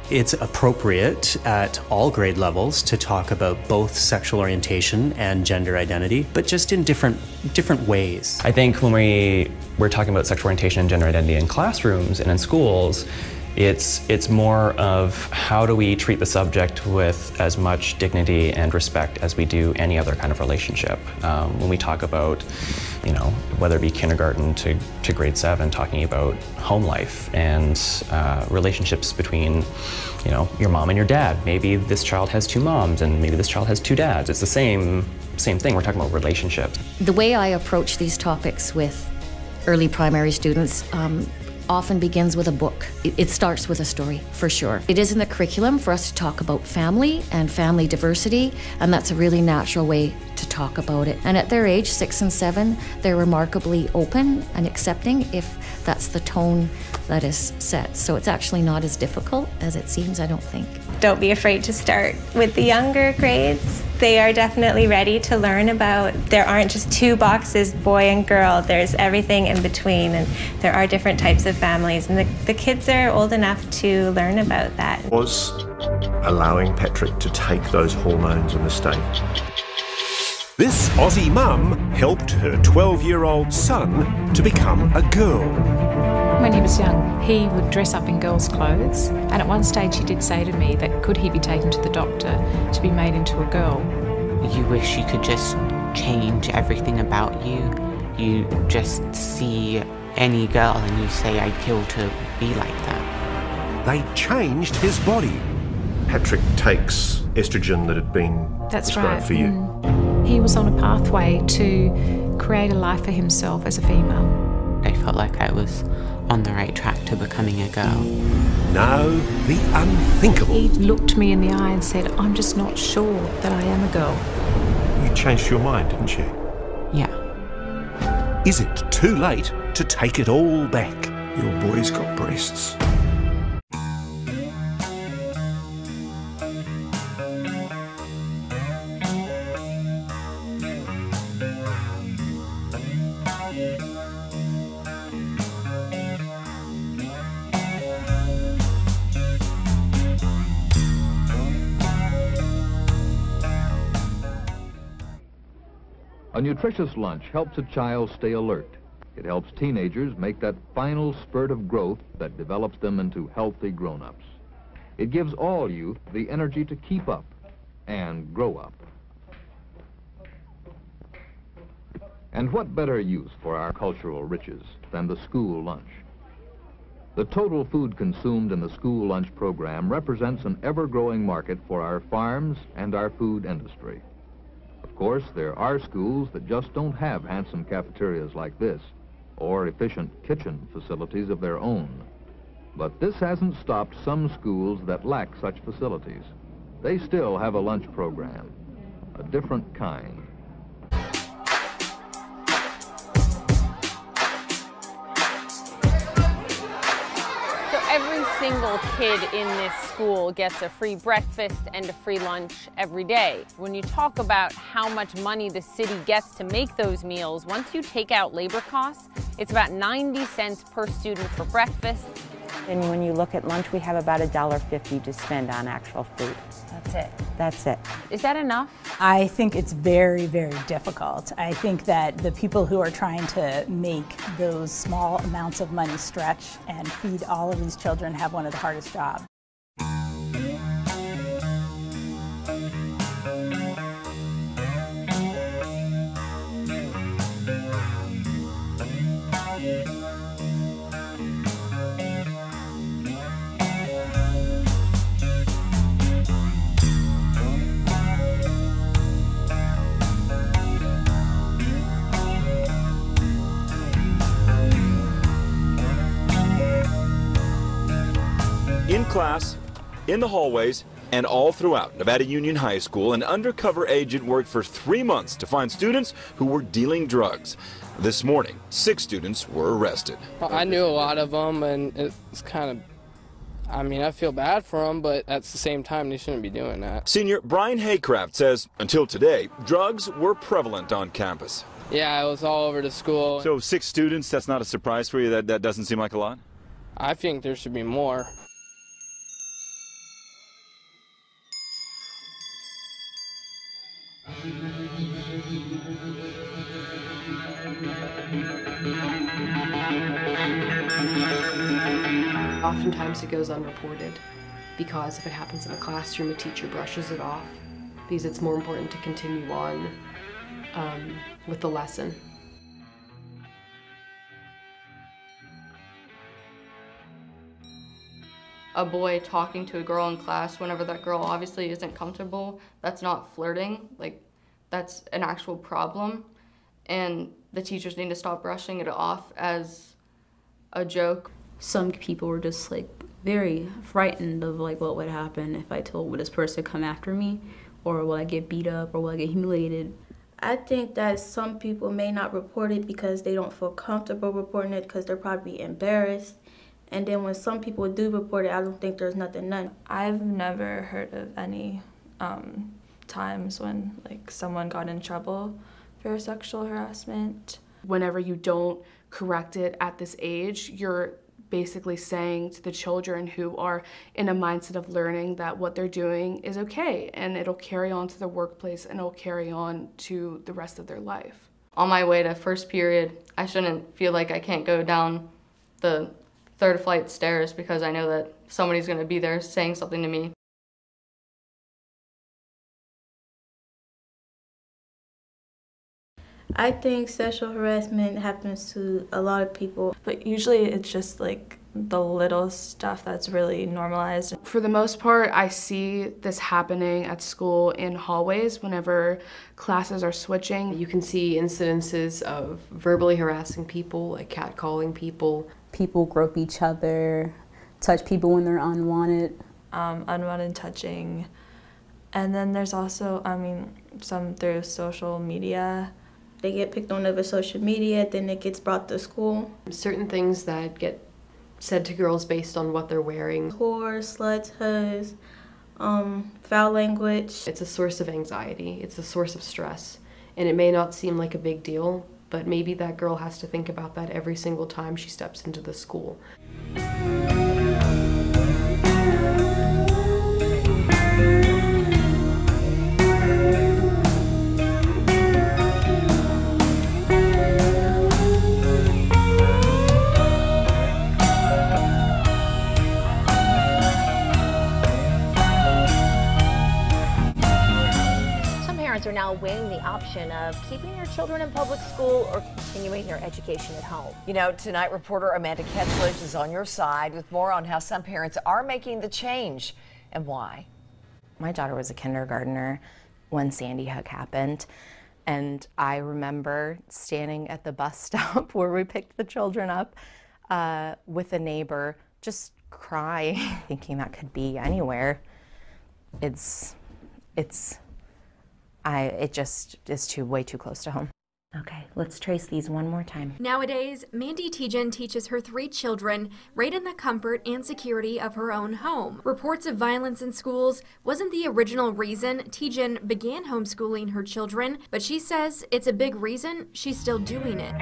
It's appropriate at all grade levels to talk about both sexual orientation and gender identity, but just in different ways. I think when we're talking about sexual orientation and gender identity in classrooms and in schools, it's more of how do we treat the subject with as much dignity and respect as we do any other kind of relationship. When we talk about, whether it be kindergarten to grade 7, talking about home life and relationships between, your mom and your dad. Maybe this child has 2 moms and maybe this child has 2 dads. It's the same thing. We're talking about relationships. The way I approach these topics with early primary students often begins with a book. It starts with a story, for sure. It is in the curriculum for us to talk about family and family diversity, and that's a really natural way to talk about it. And at their age, 6 and 7, they're remarkably open and accepting if that's the tone that is set. So it's actually not as difficult as it seems, I don't think. Don't be afraid to start with the younger grades. They are definitely ready to learn about, there aren't just 2 boxes, boy and girl, there's everything in between, and there are different types of families, and the kids are old enough to learn about that. Was allowing Patrick to take those hormones a mistake? This Aussie mum helped her 12-year-old son to become a girl. When he was young, he would dress up in girls' clothes, and at one stage he did say to me that could he be taken to the doctor to be made into a girl. You wish you could just change everything about you. You just see any girl and you say, I'd kill to be like that. They changed his body. Patrick takes estrogen that had been prescribed for you. He was on a pathway to create a life for himself as a female. I felt like I was on the right track to becoming a girl. No, the unthinkable. He looked me in the eye and said, I'm just not sure that I am a girl. You changed your mind, didn't you? Yeah. Is it too late to take it all back? Your boy's got breasts. A nutritious lunch helps a child stay alert. It helps teenagers make that final spurt of growth that develops them into healthy grown-ups. It gives all youth the energy to keep up and grow up. And what better use for our cultural riches than the school lunch? The total food consumed in the school lunch program represents an ever-growing market for our farms and our food industry. Of course, there are schools that just don't have handsome cafeterias like this, or efficient kitchen facilities of their own. But this hasn't stopped some schools that lack such facilities. They still have a lunch program, a different kind. Every single kid in this school gets a free breakfast and a free lunch every day. When you talk about how much money the city gets to make those meals, once you take out labor costs, it's about 90 cents per student for breakfast. And when you look at lunch, we have about $1.50 to spend on actual food. That's it. That's it. Is that enough? I think it's very, very difficult. I think that the people who are trying to make those small amounts of money stretch and feed all of these children have one of the hardest jobs. In class, in the hallways, and all throughout Nevada Union High School, an undercover agent worked for 3 months to find students who were dealing drugs. This morning, 6 students were arrested. I knew a lot of them, and it's kind of, I feel bad for them, but at the same time, they shouldn't be doing that. Senior Brian Haycraft says, until today, drugs were prevalent on campus. Yeah, it was all over the school. So 6 students, that's not a surprise for you? That doesn't seem like a lot? I think there should be more. Oftentimes it goes unreported because if it happens in a classroom, a teacher brushes it off because it's more important to continue on with the lesson. A boy talking to a girl in class whenever that girl obviously isn't comfortable, that's not flirting, like that's an actual problem, and the teachers need to stop brushing it off as a joke. Some people were just like very frightened of like what would happen if I told this person to come after me, or will I get beat up, or will I get humiliated. I think that some people may not report it because they don't feel comfortable reporting it because they're probably embarrassed. And then when some people do report it, I don't think there's nothing done. I've never heard of any times when like someone got in trouble for sexual harassment. Whenever you don't correct it at this age, you're basically saying to the children who are in a mindset of learning that what they're doing is okay, and it'll carry on to the workplace and it'll carry on to the rest of their life. On my way to first period, I shouldn't feel like I can't go down the 3rd flight stairs because I know that somebody's going to be there saying something to me. I think sexual harassment happens to a lot of people. But usually it's just like the little stuff that's really normalized. For the most part, I see this happening at school in hallways whenever classes are switching. You can see incidences of verbally harassing people, like catcalling people. People grope each other, touch people when they're unwanted. Unwanted touching. And then there's also, some through social media. They get picked on over social media, then it gets brought to school. Certain things that get said to girls based on what they're wearing. Whores, sluts, hoes, foul language. It's a source of anxiety, it's a source of stress, and it may not seem like a big deal, but maybe that girl has to think about that every single time she steps into the school. Are now weighing the option of keeping their children in public school or continuing their education at home. You know, tonight reporter Amanda Ketchledge is on your side with more on how some parents are making the change and why. My daughter was a kindergartner when Sandy Hook happened, and I remember standing at the bus stop where we picked the children up with a neighbor, just crying, thinking that could be anywhere. It just is way too close to home. Okay, let's trace these one more time. Nowadays, Mandy Tejan teaches her 3 children right in the comfort and security of her own home. Reports of violence in schools wasn't the original reason Tejan began homeschooling her children, but she says it's a big reason she's still doing it.